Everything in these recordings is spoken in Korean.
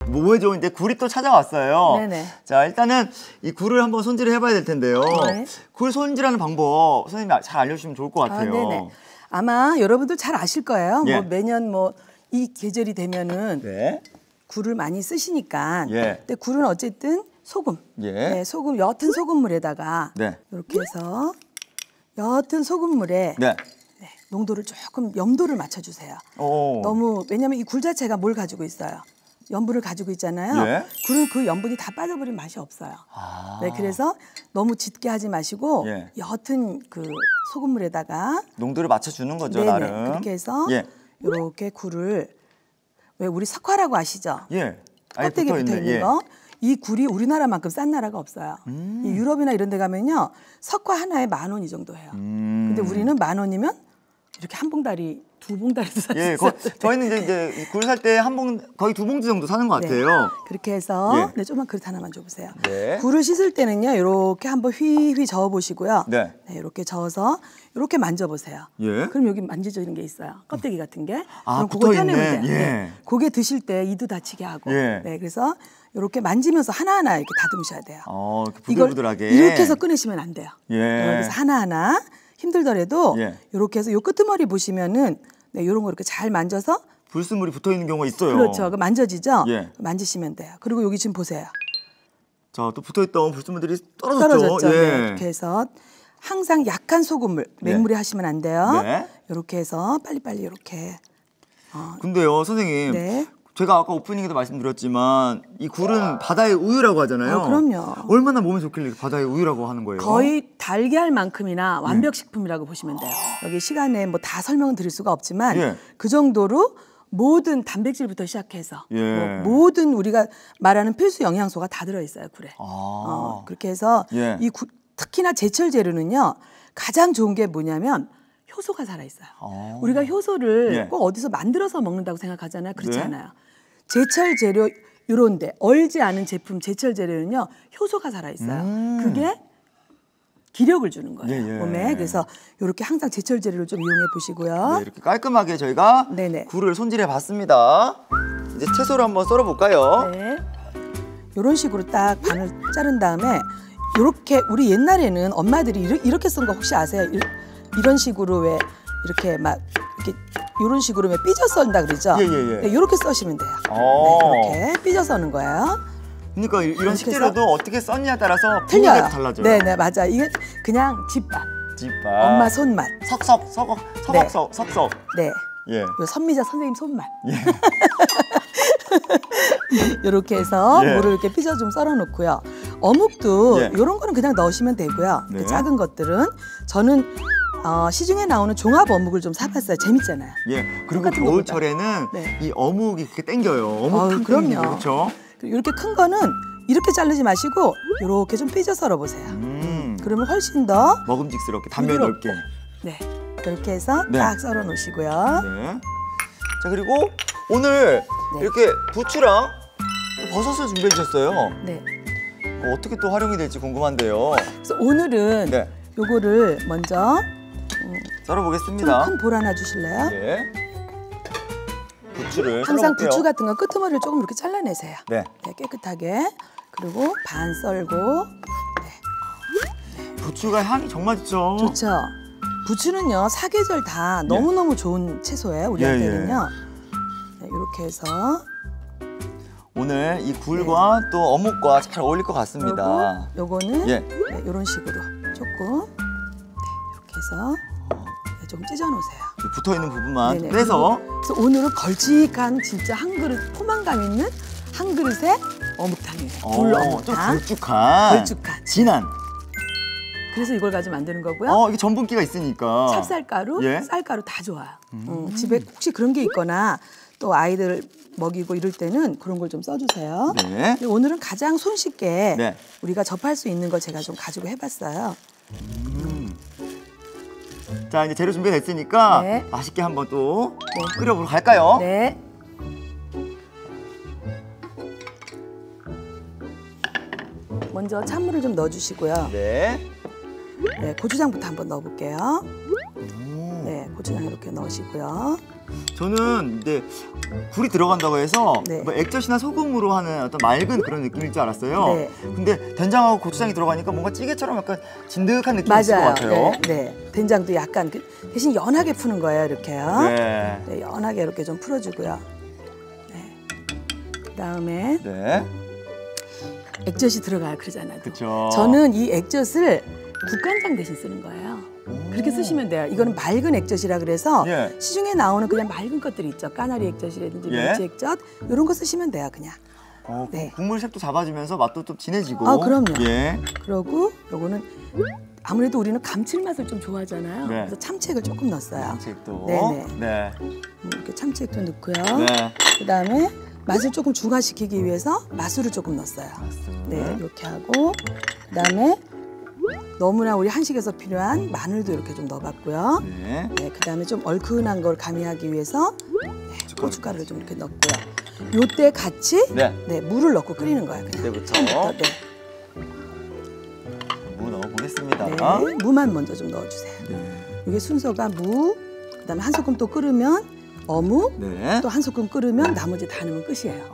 뭐에 좋은데 굴이 또 찾아왔어요. 네네. 자, 일단은 이 굴을 한번 손질을 해봐야 될 텐데요. 네. 굴 손질하는 방법 선생님이 잘 알려주시면 좋을 것 같아요. 네네. 아마 여러분들 잘 아실 거예요. 예. 뭐 매년 뭐 이 계절이 되면은 네. 굴을 많이 쓰시니까. 예. 근데 굴은 어쨌든 소금. 예. 네, 소금 옅은 소금물에다가 네. 이렇게 해서 옅은 소금물에 네. 네, 농도를 조금 염도를 맞춰주세요. 오. 너무 왜냐하면 이 굴 자체가 뭘 가지고 있어요? 염분을 가지고 있잖아요. 예. 굴은 그 염분이 다 빠져버린 맛이 없어요. 네, 그래서 너무 짙게 하지 마시고 예. 옅은 그 소금물에다가 농도를 맞춰주는 거죠, 네네, 나름. 그렇게 해서 예. 이렇게 굴을 왜 우리 석화라고 아시죠? 예. 아예 껍데기 붙어 붙어있네. 있는 예. 거. 이 굴이 우리나라만큼 싼 나라가 없어요. 이 유럽이나 이런 데 가면요. 석화 하나에 10,000원 이 정도 해요. 근데 우리는 10,000원이면 이렇게 한 봉다리, 두 봉다리도 살 수 예, 있어요. 저희는 이제 굴 살 때 거의 2봉지 정도 사는 것 네. 같아요. 그렇게 해서 예. 네, 조금만 그릇 하나만 줘보세요. 네. 굴을 씻을 때는요. 이렇게 한번 휘휘 저어보시고요. 네. 네, 이렇게 저어서 이렇게 만져보세요. 예. 그럼 여기 만져지는 게 있어요. 껍데기 같은 게. 아, 그럼 그거 붙어있네. 떼내면 돼요. 예. 네. 고개 드실 때 이도 다치게 하고. 예. 네, 그래서 이렇게 만지면서 하나하나 이렇게 다듬으셔야 돼요. 이렇게 이걸 부들부들하게. 이렇게 해서 꺼내시면 안 돼요. 예. 그래서 하나하나 힘들더라도 예. 이렇게 해서 요 끄트머리 보시면은 네, 이런 거 이렇게 잘 만져서 불순물이 붙어 있는 경우가 있어요. 그렇죠. 그 만져지죠? 예. 만지시면 돼요. 그리고 여기 지금 보세요. 자, 또 붙어 있던 불순물들이 떨어졌죠. 떨어졌죠. 예. 네, 이렇게 해서 항상 약한 소금물, 맹물에 하시면 안 돼요. 네. 이렇게 해서 빨리빨리 이렇게. 근데요, 선생님. 네. 제가 아까 오프닝에도 말씀드렸지만 이 굴은 바다의 우유라고 하잖아요. 그럼요. 얼마나 몸에 좋길래 바다의 우유라고 하는 거예요? 거의 달걀만큼이나 완벽식품이라고 보시면 돼요. 여기 시간에 뭐 다 설명은 드릴 수가 없지만 예. 그 정도로 모든 단백질부터 시작해서 예. 뭐 모든 우리가 말하는 필수 영양소가 다 들어있어요, 굴에. 그렇게 해서 예. 특히나 제철 재료는요. 가장 좋은 게 뭐냐면 효소가 살아있어요. 우리가 효소를 예. 꼭 어디서 만들어서 먹는다고 생각하잖아요. 그렇지 네. 않아요. 제철 재료 이런데 얼지 않은 제품 제철 재료는요. 효소가 살아있어요. 그게 기력을 주는 거예요. 예, 예. 몸에. 그래서 이렇게 항상 제철 재료를 좀 이용해 보시고요. 네, 이렇게 깔끔하게 저희가 네네. 굴을 손질해 봤습니다. 이제 채소를 한번 썰어 볼까요? 네. 이런 식으로 딱 반을 자른 다음에 이렇게 우리 옛날에는 엄마들이 이렇게 쓴 거 혹시 아세요? 이런 식으로 왜 이렇게 막 이렇게 이런 식으로 왜 삐져 썬다 그러죠? 예, 예, 예. 네, 이렇게 써시면 돼요. 어. 네, 이렇게 삐져 써는 거예요. 그러니까 이런 이렇게 식재료도 어떻게 썼냐에 따라서 틀려요. 풍미가 달라져요. 네, 네, 맞아. 이게 그냥 집밥, 집밥. 엄마 손맛. 석석. 네. 예. 요 선미자 선생님 손맛. 예. 이렇게 해서 예. 물을 이렇게 삐져 좀 썰어 놓고요. 어묵도 예. 이런 거는 그냥 넣으시면 되고요. 네. 그 작은 것들은 저는 시중에 나오는 종합 어묵을 좀 사봤어요. 재밌잖아요. 예. 그리고 똑같은 겨울철에는 네. 이 어묵이 그렇게 땡겨요. 어묵 탕 그럼요. 땡기고, 그렇죠? 이렇게 큰 거는 이렇게 자르지 마시고 이렇게 좀 삐져 썰어 보세요. 그러면 훨씬 더 먹음직스럽게 단면 부드럽고. 넓게. 네. 그렇게 해서 네. 딱 썰어 놓으시고요. 네. 자, 그리고 오늘 네. 이렇게 부추랑 버섯을 준비해 주셨어요. 네. 어떻게 또 활용이 될지 궁금한데요. 그래서 오늘은 네. 요거를 먼저 썰어 좀 보겠습니다. 큰 볼 하나 주실래요? 네. 부추를 항상 썰어볼게요. 부추 같은 거 끄트머리를 조금 이렇게 잘라내세요. 네. 네, 깨끗하게. 그리고 반 썰고. 부추가 향이 정말 좋죠. 좋죠. 부추는요 사계절 다 너무너무 좋은 채소예요. 우리한테는요. 네, 이렇게 해서 오늘 이 굴과 또 어묵과 잘 어울릴 것 같습니다. 요거는 예. 네, 이런 식으로 조금 네, 이렇게 해서 네, 좀 찢어 놓으세요. 붙어 있는 부분만 네네. 빼서. 그래서 오늘은 걸쭉한 진짜 한 그릇 포만감 있는 한 그릇의 어묵탕이에요. 굴 좀 어묵탕. 걸쭉한. 진한. 그래서 이걸 가지고 만드는 거고요. 이게 전분기가 있으니까. 찹쌀가루, 예. 쌀가루 다 좋아요. 집에 혹시 그런 게 있거나 또 아이들 먹이고 이럴 때는 그런 걸 좀 써주세요. 네. 오늘은 가장 손쉽게 네. 우리가 접할 수 있는 걸 제가 좀 가지고 해봤어요. 자, 이제 재료 준비가 됐으니까 네. 맛있게 한번 또 네. 끓여보러 갈까요? 네. 먼저 찬물을 좀 넣어주시고요. 네. 네, 고추장부터 한번 넣어볼게요. 네, 고추장 이렇게 넣으시고요. 저는 이제 굴이 들어간다고 해서 네. 뭐 액젓이나 소금으로 하는 어떤 맑은 그런 느낌일 줄 알았어요. 네. 근데 된장하고 고추장이 들어가니까 뭔가 찌개처럼 약간 진득한 느낌이 있을 것 맞아요. 같아요. 네, 네. 된장도 약간 대신 연하게 푸는 거예요, 이렇게요. 네. 네, 연하게 이렇게 좀 풀어주고요. 네. 그다음에 네. 액젓이 들어가요, 그러잖아요. 그렇죠. 저는 이 액젓을 국간장 대신 쓰는 거예요. 그렇게 쓰시면 돼요. 이거는 맑은 액젓이라 그래서 예. 시중에 나오는 그냥 맑은 것들이 있죠. 까나리 액젓이라든지 예. 멸치 액젓 이런 거 쓰시면 돼요, 그냥. 네. 국물 색도 잡아주면서 맛도 좀 진해지고. 아, 그럼요. 예. 그러고 요거는 아무래도 우리는 감칠맛을 좀 좋아하잖아요. 네. 그래서 참치액을 조금 넣었어요. 참치액도. 네네. 네. 이렇게 참치액도 넣고요. 네. 그다음에 맛을 조금 중화시키기 위해서 마술을 조금 넣었어요. 네, 이렇게 하고 그다음에 너무나 우리 한식에서 필요한 마늘도 이렇게 좀 넣어봤고요. 네. 네, 그다음에 좀 얼큰한 걸 가미하기 위해서 네, 고춧가루를 좀 이렇게 넣고요. 요때 같이 네. 네, 물을 넣고 끓이는 거예요. 그냥 그때부터 처음부터. 네. 무 넣어보겠습니다. 네, 무만 먼저 좀 넣어주세요. 네. 이게 순서가 무, 그다음에 한 소끔 또 끓으면 어묵, 네. 또 한 소끔 끓으면 나머지 다 넣으면 끝이에요.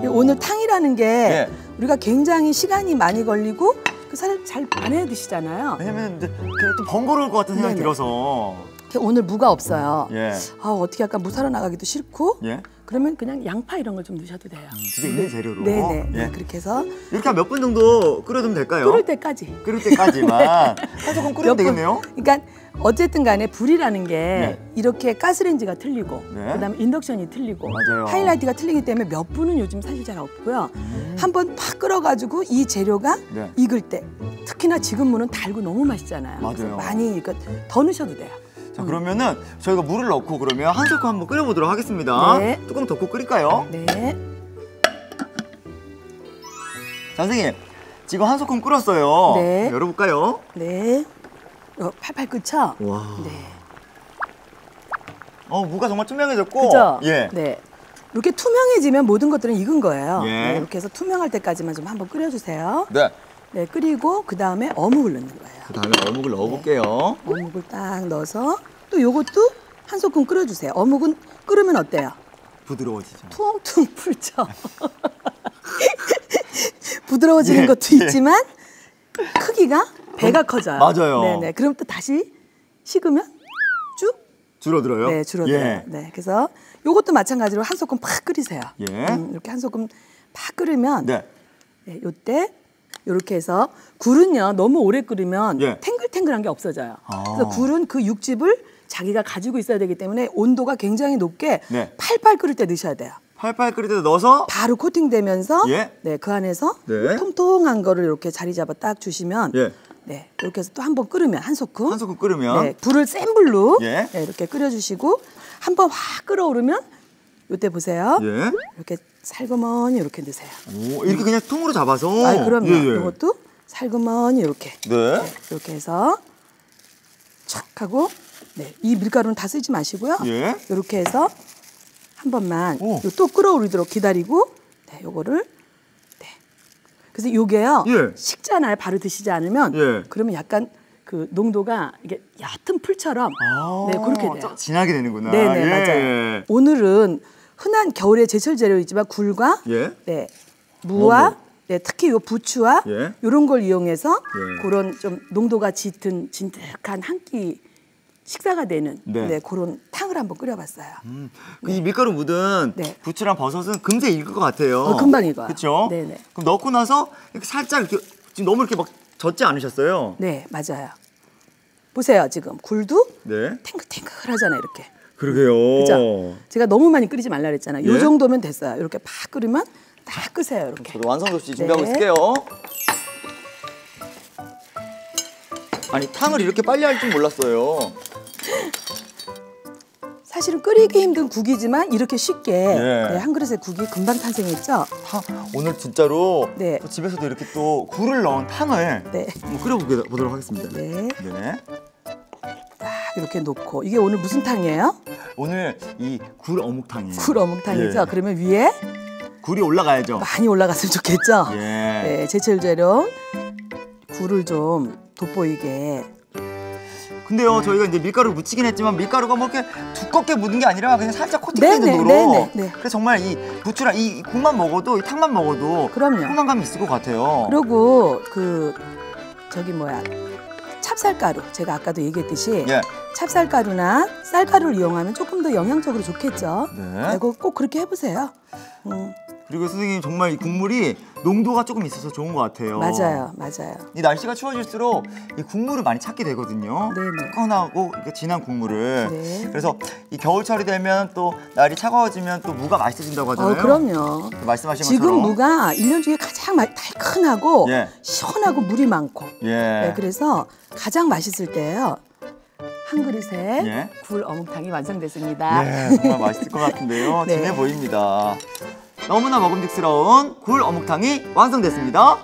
오. 오늘 탕이라는 게 네. 우리가 굉장히 시간이 많이 걸리고 그 사람 잘 안 해 드시잖아요. 왜냐면 이제 또 번거로울 것 같은 생각이 네네. 들어서. 오늘 무가 없어요. 예. 아, 어떻게 약간 무 사러 나가기도 싫고 예. 그러면 그냥 양파 이런 걸 좀 넣으셔도 돼요. 집에 있는 재료로. 네네. 예. 네, 그렇게 해서 이렇게 한 몇 분 정도 끓여두면 될까요? 끓을 때까지. 끓을 때까지만. 한 조금 끓이면 되겠네요. 그러니까 어쨌든 간에 불이라는 게 네. 이렇게 가스레인지가 틀리고 네. 그다음에 인덕션이 틀리고 맞아요. 하이라이트가 틀리기 때문에 몇 분은 요즘 사실 잘 없고요. 한번 팍 끓여가지고 이 재료가 네. 익을 때 특히나 지금 무는 달고 너무 맛있잖아요. 맞아요. 그래서 많이 그러니까 더 넣으셔도 돼요. 자, 그러면은 저희가 물을 넣고 그러면 한 소끔 한번 끓여보도록 하겠습니다. 네. 뚜껑 덮고 끓일까요? 네. 자, 선생님. 지금 한 소끔 끓었어요. 네. 열어볼까요? 네. 팔팔 끓죠? 와. 네. 무가 정말 투명해졌고. 그죠? 예. 네. 이렇게 투명해지면 모든 것들은 익은 거예요. 예. 네, 이렇게 해서 투명할 때까지만 좀 한번 끓여주세요. 네. 네, 끓이고 그 다음에 어묵을 넣는 거예요. 그 다음에 어묵을 넣어볼게요. 어묵을 딱 넣어서 또 요것도 한 소끔 끓여주세요. 어묵은 끓으면 어때요? 부드러워지죠. 퉁퉁 풀죠. 부드러워지는 예, 것도 예. 있지만 크기가 배가 커져요. 맞아요. 네네. 그럼 또 다시 식으면 쭉 줄어들어요? 네, 줄어들어요. 예. 네, 그래서 요것도 마찬가지로 한 소끔 팍 끓이세요. 예. 이렇게 한 소끔 팍 끓으면 네. 네, 요때 요렇게 해서 굴은요 너무 오래 끓이면 예. 탱글탱글한 게 없어져요. 아. 그래서 굴은 그 육즙을 자기가 가지고 있어야 되기 때문에 온도가 굉장히 높게 네. 팔팔 끓을 때 넣으셔야 돼요. 팔팔 끓일 때 넣어서 바로 코팅되면서 예. 네, 그 안에서 네. 통통한 거를 이렇게 자리 잡아 딱 주시면 예. 네, 이렇게 해서 또 한 번 끓으면 한 소끔 한 소끔 끓으면 네, 불을 센 불로 예. 네, 이렇게 끓여주시고 한 번 확 끓어오르면 이때 보세요. 예. 이렇게 살그머니 이렇게 넣으세요. 오, 이렇게 그냥 통으로 잡아서. 아, 그럼요. 예, 예. 이것도 살그머니 이렇게 네. 이렇게 해서 착 하고 네, 이 밀가루는 다 쓰지 마시고요. 예. 이렇게 해서 한 번만 오. 또 끓어오르도록 기다리고 네, 요거를 네. 그래서 요게요. 예. 식잖아요. 바로 드시지 않으면 예. 그러면 약간 그 농도가 이게 옅은 풀처럼 네, 그렇게 돼요. 좀 진하게 되는구나. 네네 예. 맞아요. 오늘은 흔한 겨울의 제철 재료이지만 굴과 예. 네, 무와 어묵. 네, 특히 요 부추와 예. 이런 걸 이용해서 예. 그런 좀 농도가 짙은 진득한 한 끼 식사가 되는 네. 네, 그런 탕을 한번 끓여봤어요. 이 밀가루 묻은 네. 부추랑 버섯은 금세 익을 것 같아요. 금방 익어요. 그렇죠? 네네. 그럼 넣고 나서 이렇게 살짝 이렇게 지금 너무 이렇게 막 젖지 않으셨어요? 네, 맞아요. 보세요, 지금 굴도 네. 탱글탱글하잖아요, 이렇게. 그러게요. 그죠? 제가 너무 많이 끓이지 말라 그랬잖아요. 예? 요 정도면 됐어요. 이렇게 팍 끓이면 딱 끄세요, 이렇게. 저도 완성 접시 준비하고 네. 있을게요. 아니 탕을 이렇게 빨리 할 줄 몰랐어요. 사실은 끓이기 힘든 국이지만 이렇게 쉽게 예. 네, 한 그릇의 국이 금방 탄생했죠. 오늘 진짜로 네. 또 집에서도 이렇게 또 굴을 넣은 탕을 네. 한번 끓여보도록 하겠습니다. 네, 네. 딱 이렇게 놓고 이게 오늘 무슨 탕이에요? 오늘 이 굴 어묵탕이에요. 굴 어묵탕이죠. 예. 그러면 위에 굴이 올라가야죠. 많이 올라갔으면 좋겠죠. 예. 네, 제철 재료 굴을 좀 돋보이게. 근데요, 저희가 이제 밀가루 묻히긴 했지만 밀가루가 뭐 이렇게 두껍게 묻은 게 아니라 그냥 살짝 코팅된 네네, 정도로. 네네. 그래서 정말 이 부추랑 이 국만 먹어도, 이 탕만 먹어도 그럼요. 포만감이 있을 것 같아요. 그리고 저기 뭐야, 찹쌀가루, 제가 아까도 얘기했듯이 예. 찹쌀가루나 쌀가루를 이용하면 조금 더 영양적으로 좋겠죠. 네. 이거 꼭 그렇게 해보세요. 그리고 선생님 정말 이 국물이 농도가 조금 있어서 좋은 것 같아요. 맞아요, 맞아요. 이 날씨가 추워질수록 이 국물을 많이 찾게 되거든요. 네네. 시원하고 이렇게 진한 국물을. 네. 그래서 이 겨울철이 되면 또 날이 차가워지면 또 무가 맛있어진다고 하잖아요. 그럼요. 말씀하신 지금 것처럼. 무가 1년 중에 가장 달큰하고 예. 시원하고 물이 많고. 예. 네, 그래서 가장 맛있을 때예요. 한 그릇에 예. 굴 어묵탕이 완성됐습니다. 예, 정말 맛있을 것 같은데요. 네. 진해 보입니다. 너무나 먹음직스러운 굴 어묵탕이 완성됐습니다.